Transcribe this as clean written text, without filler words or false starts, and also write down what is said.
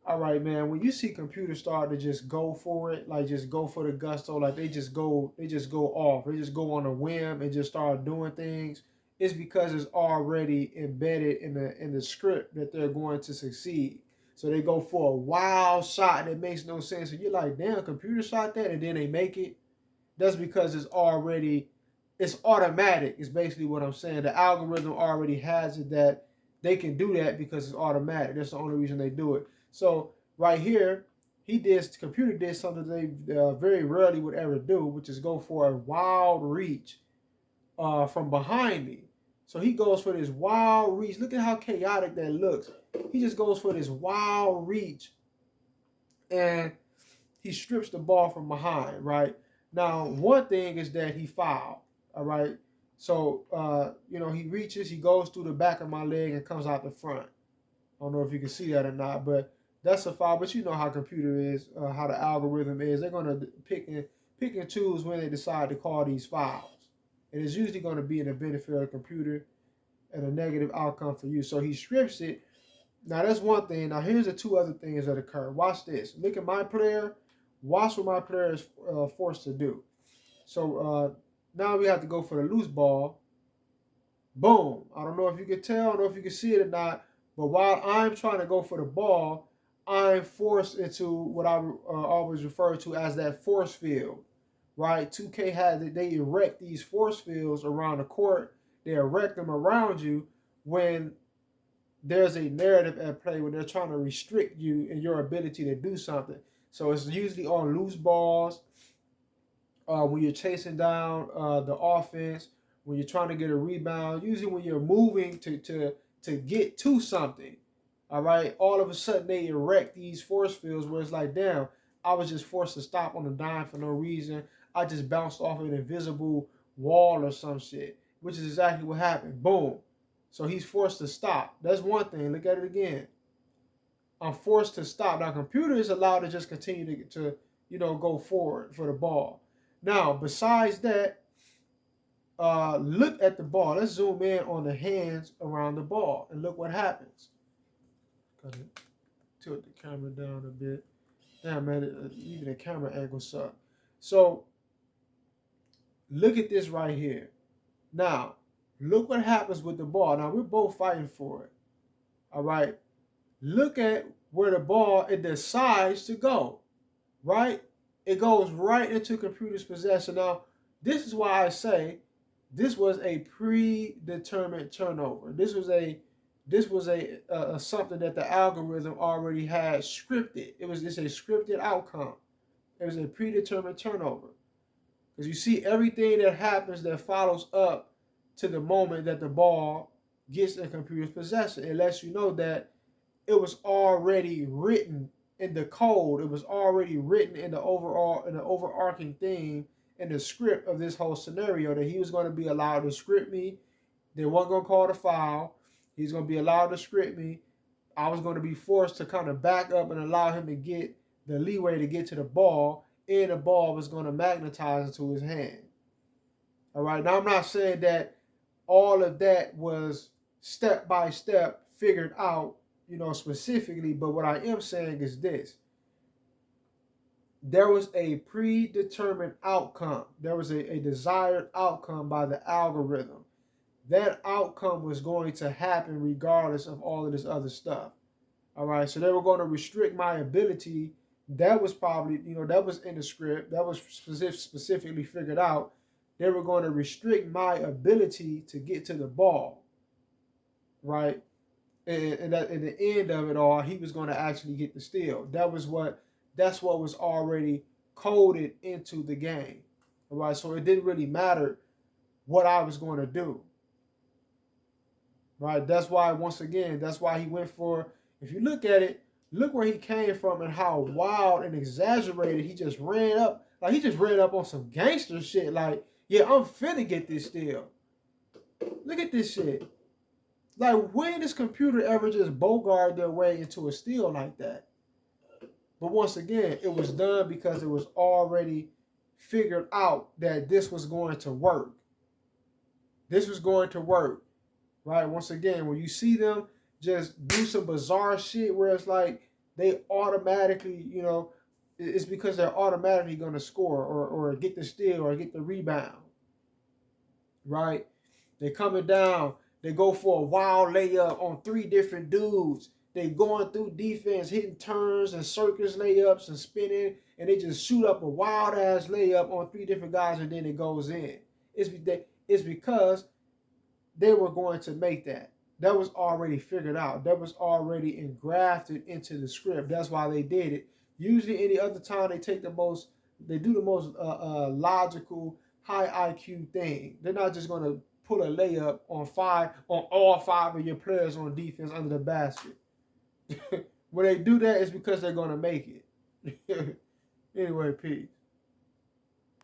All right, man. When you see computers start to just go for it, like just go for the gusto, like they just go off, they just go on a whim and just start doing things. It's because it's already embedded in the script that they're going to succeed. So they go for a wild shot that makes no sense, and you're like, damn, computer shot that, and then they make it. That's because it's automatic. Is basically what I'm saying. The algorithm already has it that they can do that because it's automatic. That's the only reason they do it. So right here, the computer did something they very rarely would ever do, which is go for a wild reach from behind me. So he goes for this wild reach. Look at how chaotic that looks. He just goes for this wild reach and he strips the ball from behind, right? Now, one thing is that he fouled, all right? So, he reaches, he goes through the back of my leg and comes out the front. I don't know if you can see that or not, but that's a foul. But you know how computer is, how the algorithm is. They're going to pick and choose when they decide to call these fouls. And it's usually going to be in the benefit of the computer and a negative outcome for you. So he strips it. Now that's one thing. Now here's the two other things that occur. Watch this. Look at my player. Watch what my player is forced to do. So now we have to go for the loose ball. Boom. I don't know if you can tell. I don't know if you can see it or not. But while I'm trying to go for the ball, I'm forced into what I always refer to as that force field. Right? 2K had that they erect these force fields around the court. They erect them around you when there's a narrative at play where they're trying to restrict you in your ability to do something. So it's usually on loose balls, when you're chasing down the offense, when you're trying to get a rebound, usually when you're moving to get to something. All right. All of a sudden they erect these force fields where it's like, damn, I was just forced to stop on a dime for no reason. I just bounced off an invisible wall or some shit, which is exactly what happened. Boom. So he's forced to stop. That's one thing. Look at it again. I'm forced to stop. Now, computer is allowed to just continue to go forward for the ball. Now, besides that, look at the ball. Let's zoom in on the hands around the ball and look what happens. Gotta tilt the camera down a bit. Damn, man, even the camera angle sucks. So, look at this right here. Now, look what happens with the ball. Now, we're both fighting for it. All right. Look at where the ball it decides to go, right? It goes right into computer's possession. Now, this is why I say this was a predetermined turnover. This was a something that the algorithm already had scripted. It's a scripted outcome. It was a predetermined turnover because you see everything that happens that follows up to the moment that the ball gets in computer's possession. It lets you know that it was already written in the code. It was already written in the overarching theme in the script of this whole scenario that he was going to be allowed to script me. They weren't going to call the foul. He's going to be allowed to script me. I was going to be forced to kind of back up and allow him to get the leeway to get to the ball, and the ball was going to magnetize into his hand. All right. Now I'm not saying that all of that was step by step figured out, specifically. But what I am saying is this. There was a predetermined outcome. There was a desired outcome by the algorithm. That outcome was going to happen regardless of all of this other stuff. All right. So they were going to restrict my ability. That was probably, that was in the script. That was specifically figured out. They were going to restrict my ability to get to the ball. Right. And that in the end of it all, he was going to actually get the steal. That's what was already coded into the game. All right, so it didn't really matter what I was going to do. Right, that's why once again, that's why he went for. If you look at it, look where he came from and how wild and exaggerated he just ran up. Like he just ran up on some gangster shit. Like, yeah, I'm finna get this steal. Look at this shit. Like, when does computer ever just bogart their way into a steal like that? But once again, it was done because it was already figured out that this was going to work. This was going to work, right? Once again, when you see them just do some bizarre shit where it's like they automatically, it's because they're automatically going to score or get the steal or get the rebound, right? They coming down. They go for a wild layup on three different dudes. They going through defense, hitting turns and circus layups and spinning, and they just shoot up a wild ass layup on three different guys, and then it goes in. It's because they were going to make that. That was already figured out. That was already engrafted into the script. That's why they did it. Usually, any other time they do the most logical, high IQ thing. They're not just going to pull a layup on all five of your players on defense under the basket. When they do that, it's because they're going to make it. Anyway, peace.